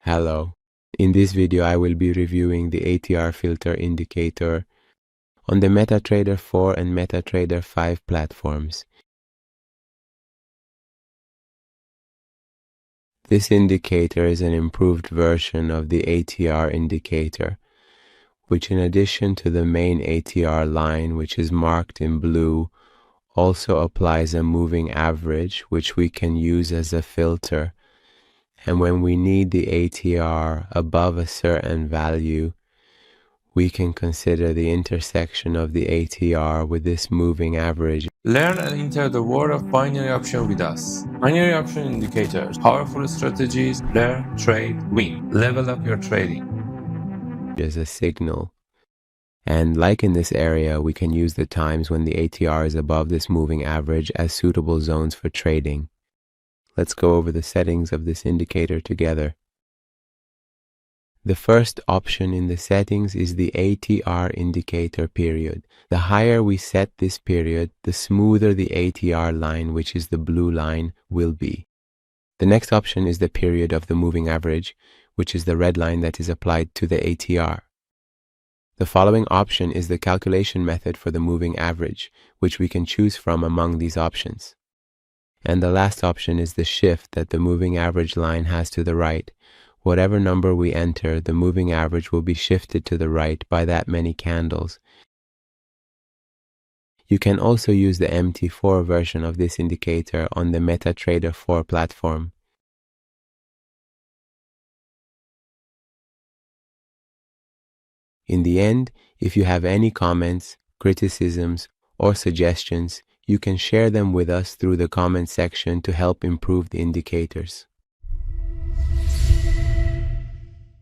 Hello. In this video, I will be reviewing the ATR filter indicator on the MetaTrader 4 and MetaTrader 5 platforms. This indicator is an improved version of the ATR indicator, which in addition to the main ATR line, which is marked in blue, also applies a moving average, which we can use as a filter. And when we need the ATR above a certain value, we can consider the intersection of the ATR with this moving average. Learn and enter the world of binary option with us. Binary option indicators, powerful strategies, learn, trade, win. Level up your trading. As a signal. And like in this area, we can use the times when the ATR is above this moving average as suitable zones for trading. Let's go over the settings of this indicator together. The first option in the settings is the ATR indicator period. The higher we set this period, the smoother the ATR line, which is the blue line, will be. The next option is the period of the moving average, which is the red line that is applied to the ATR. The following option is the calculation method for the moving average, which we can choose from among these options. And the last option is the shift that the moving average line has to the right. Whatever number we enter, the moving average will be shifted to the right by that many candles. You can also use the MT4 version of this indicator on the MetaTrader 4 platform. In the end, if you have any comments, criticisms, or suggestions, you can share them with us through the comment section to help improve the indicators.